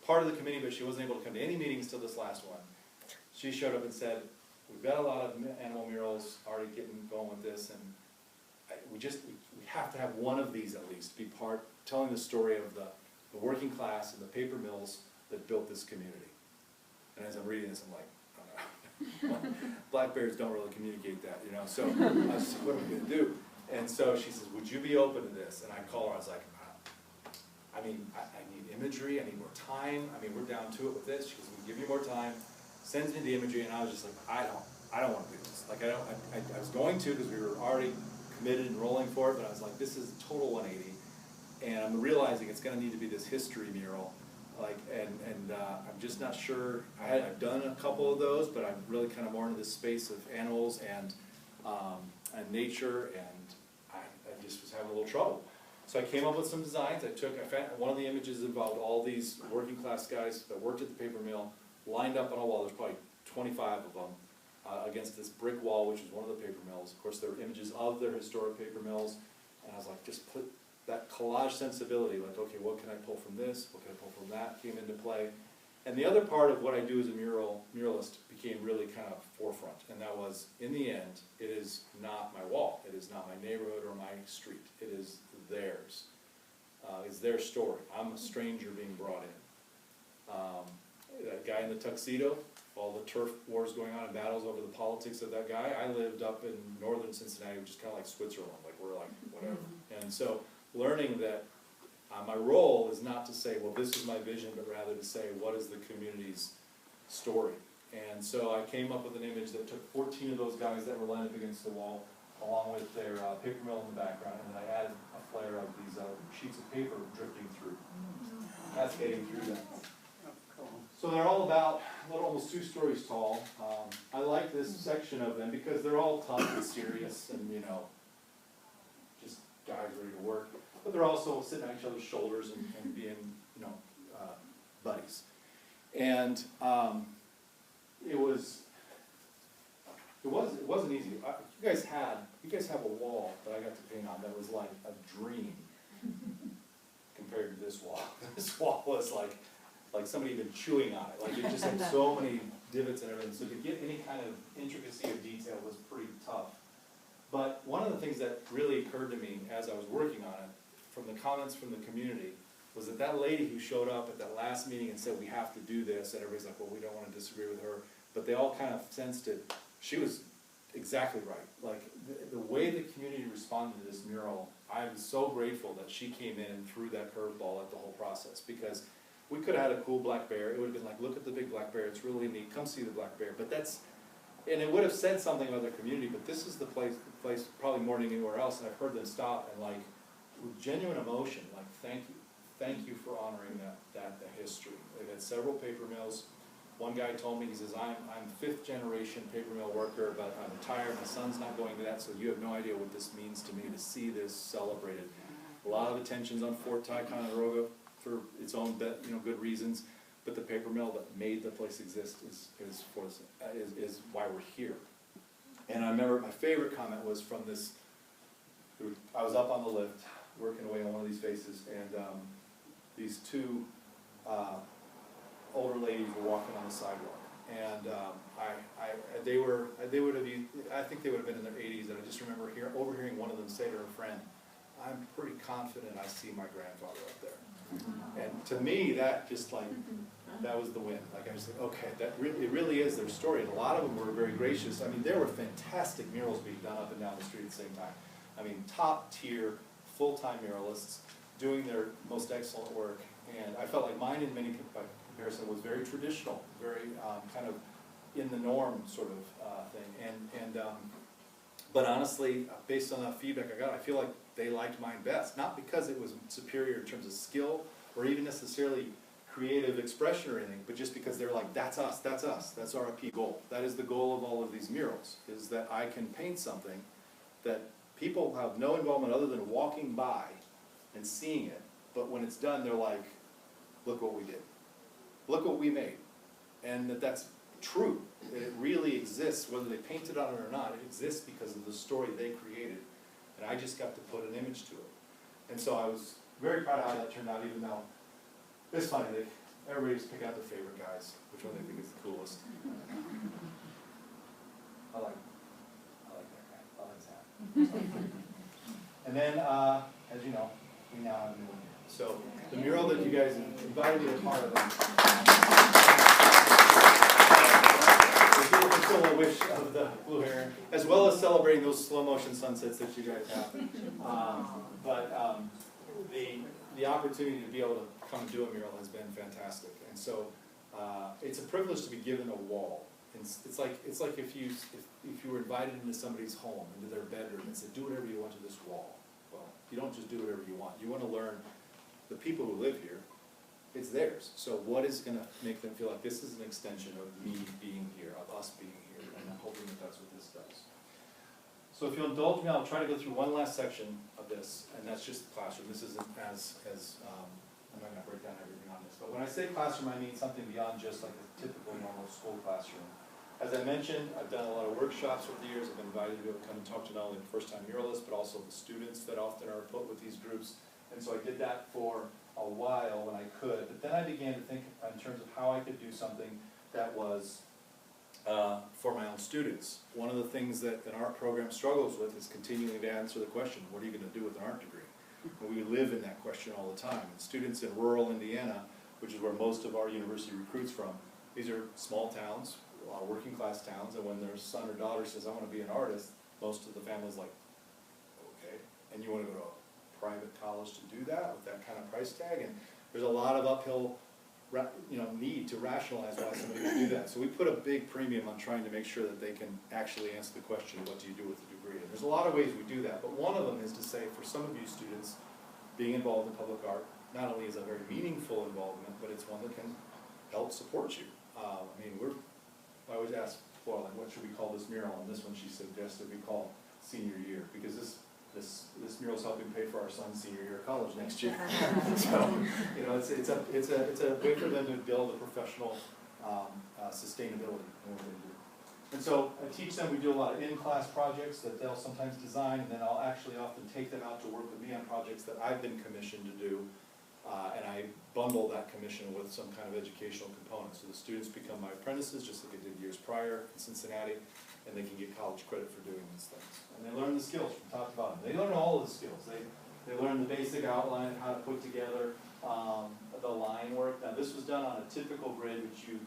part of the committee, but she wasn't able to come to any meetings till this last one. She showed up and said, we've got a lot of animal murals already getting going with this, and we have to have one of these at least be part, telling the story of the working class and the paper mills that built this community. And as I'm reading this, I'm like, oh no. Black bears don't really communicate that, you know, so I was like, what am I gonna do? And so she says, would you be open to this? And I call her, I was like, I mean, I need imagery, I need more time, I mean, we're down to it with this. She goes, we'll give you more time, sends me the imagery, and I was just like, I don't want to do this. Like, I was going to, because we were already committed and rolling for it, but I was like, this is a total 180, and I'm realizing it's going to need to be this history mural, like, and I'm just not sure. I've done a couple of those, but I'm really kind of more into this space of animals and nature, and I just was having a little trouble. So I came up with some designs. I found one of the images involved all these working class guys that worked at the paper mill, lined up on a wall. There's probably 25 of them against this brick wall, which is one of the paper mills. Of course, there were images of their historic paper mills, and I was like, just put that collage sensibility, like, okay, what can I pull from this? What can I pull from that? Came into play. And the other part of what I do as a muralist became really kind of forefront, and that was, in the end, it is not my wall. It is not my neighborhood or my street. It is theirs. It's their story. I'm a stranger being brought in. That guy in the tuxedo, all the turf wars going on and battles over the politics of that guy. I lived up in northern Cincinnati, which is kind of like Switzerland, like we're like whatever. And so learning that my role is not to say, well, this is my vision, but rather to say, what is the community's story? And so I came up with an image that took 14 of those guys that were lined up against the wall, along with their paper mill in the background, and then I added a flare of these sheets of paper drifting through, cascading through them. So they're all about almost 2 stories tall. I like this section of them because they're all tough and serious, and you know, just guys ready to work. But they're also sitting on each other's shoulders and being, you know, buddies. And it wasn't easy. You guys have a wall that I got to paint on that was like a dream compared to this wall. This wall was like somebody had been chewing on it. Like it just had so many divots and everything. So to get any kind of intricacy of detail was pretty tough. But one of the things that really occurred to me as I was working on it, from the comments from the community, was that lady who showed up at that last meeting and said, we have to do this, and everybody's like, well, we don't want to disagree with her, but they all kind of sensed it. She was exactly right. Like, the way the community responded to this mural, I'm so grateful that she came in and threw that curveball at the whole process, because we could have had a cool black bear. It would have been like, look at the big black bear, it's really neat, come see the black bear. But and it would have said something about their community, but this is the place probably more than anywhere else, and I've heard them stop and like, with genuine emotion, like, thank you for honoring that history. They've had several paper mills. One guy told me, he says, I'm 5th generation paper mill worker, but I'm retired, my son's not going to that, so you have no idea what this means to me to see this celebrated. A lot of attention's on Fort Ticonderoga for its own good reasons, but the paper mill that made the place exist is why we're here. And I remember my favorite comment was from this, I was up on the lift, working away on one of these faces, and these 2 older ladies were walking on the sidewalk, and I think they would have been in their 80s, and I just remember overhearing one of them say to her friend, I'm pretty confident I see my grandfather up there. And to me, that just like That was the win. Like I was like, okay, it really is their story. And a lot of them were very gracious. I mean, there were fantastic murals being done up and down the street at the same time. I mean, top tier, full-time muralists doing their most excellent work. And I felt like mine in many by comparison was very traditional, very kind of in the norm sort of thing. But honestly, based on that feedback I got, I feel like they liked mine best. Not because it was superior in terms of skill or even necessarily creative expression or anything, but just because they're like, that's us, that's our key goal. That is the goal of all of these murals, is that I can paint something that people have no involvement other than walking by and seeing it, but when it's done, they're like, look what we did. Look what we made. And that's true. It really exists, whether they painted on it or not, it exists because of the story they created. And I just got to put an image to it. And so I was very proud of how that turned out, even though it's funny, everybody just pick out their favorite guys, which one they think is the coolest. I like that guy. I like his hat. And then, as you know, we now have a new one here. So the mural that you guys invited me to be a part of, the fulfill a wish of the blue heron, as well as celebrating those slow motion sunsets that you guys have. The opportunity to be able to come and do a mural has been fantastic, and so it's a privilege to be given a wall. It's like if you were invited into somebody's home, into their bedroom, and said, do whatever you want to this wall. Well, you don't just do whatever you want. You want to learn the people who live here. It's theirs. So what is going to make them feel like this is an extension of me being here, of us being here, and I'm hoping that that's what this does. So if you'll indulge me, I'll try to go through one last section of this, and that's just the classroom. This isn't as I'm not going to break down everything on this, but when I say classroom, I mean something beyond just like a typical normal school classroom. As I mentioned, I've done a lot of workshops over the years. I've been invited to come and talk to not only the first-time muralists, but also the students that often are put with these groups. And so I did that for a while when I could, but then I began to think in terms of how I could do something that was for my own students. One of the things that an art program struggles with is continuing to answer the question, what are you going to do with an art degree? And we live in that question all the time. And students in rural Indiana, which is where most of our university recruits from, these are small towns, working class towns, and when their son or daughter says, I want to be an artist, most of the family's like, okay, and you want to go to a private college to do that with that kind of price tag? And there's a lot of uphill need to rationalize why somebody would do that. So we put a big premium on trying to make sure that they can actually answer the question, what do you do with a degree? And there's a lot of ways we do that, but one of them is to say, for some of you students, being involved in public art not only is a very meaningful involvement, but it's one that can help support you. I always ask Flora, like, what should we call this mural? And this one she suggested we call senior year, because this mural is helping pay for our son's senior year of college next year. So, it's a way for them to build a professional sustainability in what they do. And so I teach them, we do a lot of in-class projects that they'll sometimes design, and then I'll actually often take them out to work with me on projects that I've been commissioned to do, and I bundle that commission with some kind of educational component. So the students become my apprentices, just like I did years prior in Cincinnati, and they can get college credit for doing these things. And they learn the skills from top to bottom. They learn all of the skills. They learn the basic outline of how to put together the line work. Now this was done on a typical grid, which you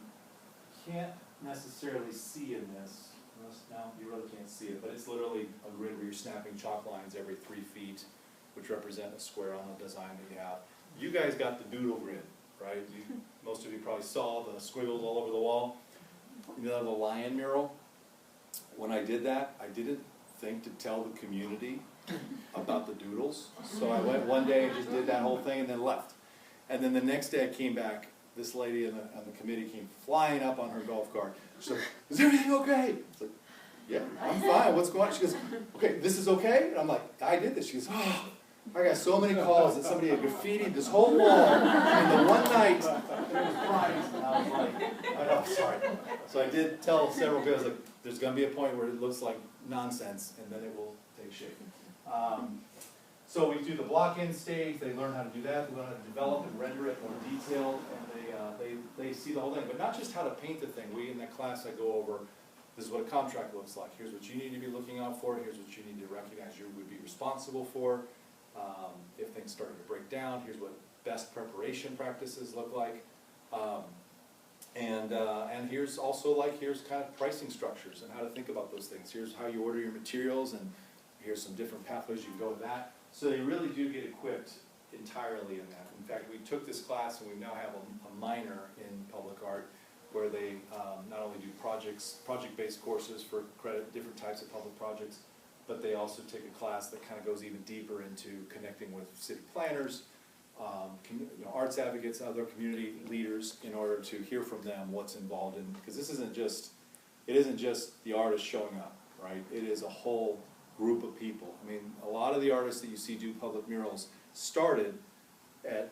can't necessarily see in this. Now you really can't see it, but it's literally a grid where you're snapping chalk lines every 3 feet, which represent a square on the design that you have. You guys got the doodle grid, right? Most of you probably saw the squiggles all over the wall. You know the lion mural? When I did that, I didn't think to tell the community about the doodles. So I went one day and just did that whole thing and then left. And then the next day I came back, this lady on the committee came flying up on her golf cart. She's like, is everything okay? It's like, yeah, I'm fine, what's going on? She goes, okay, this is okay? And I'm like, I did this. She goes, oh, I got so many calls that somebody had graffitied this whole wall in the one night, and it was crying. And I was like, I know, sorry. So I did tell several girls, like, there's going to be a point where it looks like nonsense, and then it will take shape. So we do the block-in stage. They learn how to do that. They learn how to develop and render it more detailed, and they see the whole thing. But not just how to paint the thing. In that class, I go over, this is what a contract looks like. Here's what you need to be looking out for. Here's what you need to recognize you would be responsible for. If things started to break down, here's what best preparation practices look like. And here's also here's kind of pricing structures and how to think about those things. Here's how you order your materials, and here's some different pathways you can go with that. So they really do get equipped entirely in that. In fact, we took this class and we now have a minor in public art where they not only do project-based courses for credit, different types of public projects, but they also take a class that kind of goes even deeper into connecting with city planners, arts advocates, other community leaders, in order to hear from them what's involved in, because this isn't just the artist showing up, right? It is a whole group of people. I mean, a lot of the artists that you see do public murals started at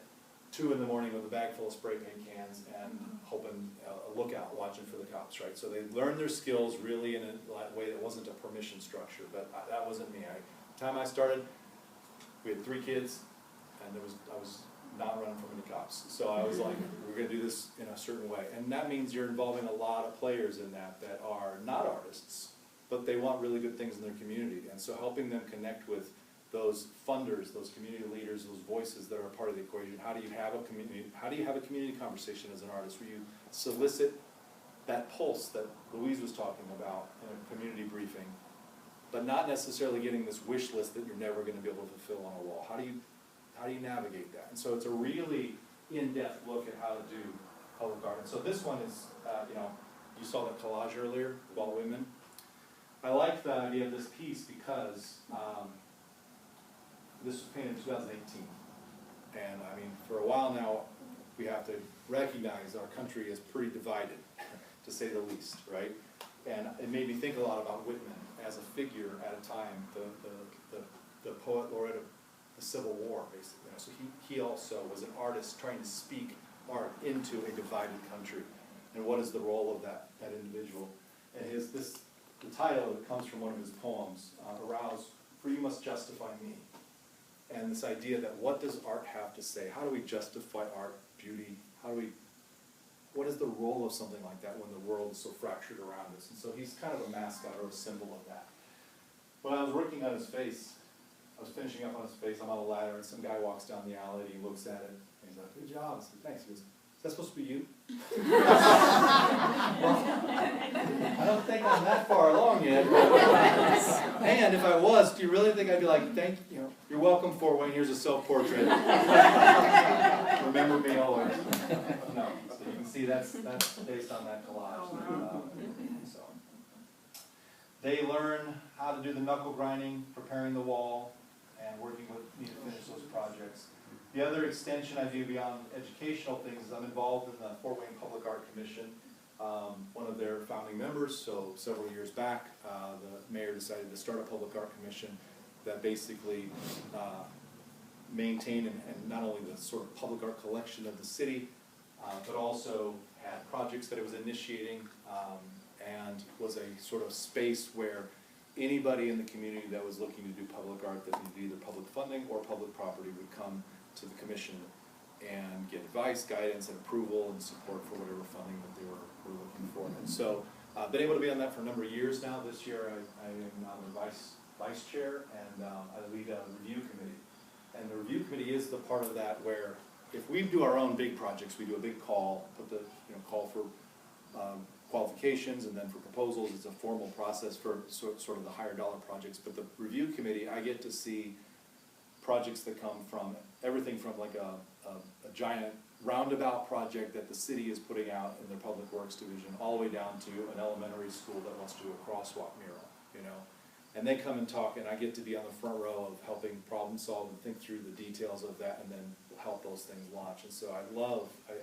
2 in the morning with a bag full of spray paint cans and hoping a lookout, watching for the cops, right? So they learned their skills really in a way that wasn't a permission structure, but that wasn't me. The time I started, we had 3 kids, and I was not running from any cops. So I was like, we're gonna do this in a certain way. And that means you're involving a lot of players in that are not artists, but they want really good things in their community. And so helping them connect with those funders, those community leaders, those voices that are a part of the equation. How do you have a community conversation as an artist where you solicit that pulse that Louise was talking about in a community briefing, but not necessarily getting this wish list that you're never going to be able to fulfill on a wall? How do you navigate that? And so it's a really in-depth look at how to do public art. And so this one is, you saw that collage earlier about women. I like the idea of this piece because this was painted in 2018. And I mean, for a while now, we have to recognize our country is pretty divided, to say the least, right? And it made me think a lot about Whitman as a figure at a time, the poet laureate of the Civil War, basically. So he also was an artist trying to speak art into a divided country. And what is the role of that individual? And the title that comes from one of his poems, Arouse, For You Must Justify Me. And this idea that what does art have to say? How do we justify art, beauty? What is the role of something like that when the world is so fractured around us? And so he's kind of a mascot or a symbol of that. When I was working on his face, I was finishing up on his face, I'm on a ladder, and some guy walks down the alley, and he looks at it, and he's like, good job. I said, thanks. He goes, is that supposed to be you? Well, I don't think I'm that far along yet. And if I was, do you really think I'd be like, you're welcome for Wayne, here's a self-portrait. Remember me always. No, so you can see that's based on that collage. So they learn how to do the knuckle grinding, preparing the wall, and working with me to finish those projects. The other extension I do beyond educational things is I'm involved in the Fort Wayne Public Art Commission, one of their founding members. So several years back, the mayor decided to start a public art commission that basically maintained and not only the sort of public art collection of the city, but also had projects that it was initiating, and was a sort of space where anybody in the community that was looking to do public art that needed either public funding or public property would come to the commission and get advice, guidance, and approval and support for whatever funding that they were looking for. And so I've been able to be on that for a number of years now. This year I am the vice chair, and I lead a review committee. And the review committee is the part of that where if we do our own big projects, we do a big call, put the call for qualifications and then for proposals. It's a formal process for sort of the higher dollar projects. But the review committee, I get to see projects that come from everything from like a giant roundabout project that the city is putting out in their public works division, all the way down to an elementary school that wants to do a crosswalk mural, And they come and talk, and I get to be on the front row of helping problem solve and think through the details of that, and then help those things launch. And so I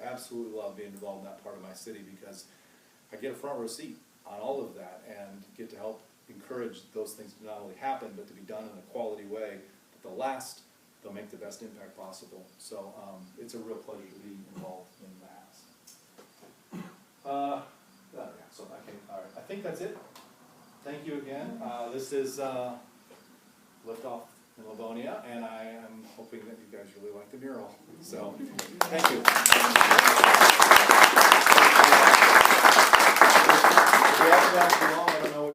absolutely love being involved in that part of my city, because I get a front row seat on all of that and get to help encourage those things to not only happen, but to be done in a quality way. But they'll make the best impact possible. So it's a real pleasure to be involved in that. All right. I think that's it. Thank you again. This is Liftoff in Livonia, and I am hoping that you guys really like the mural. So, thank you.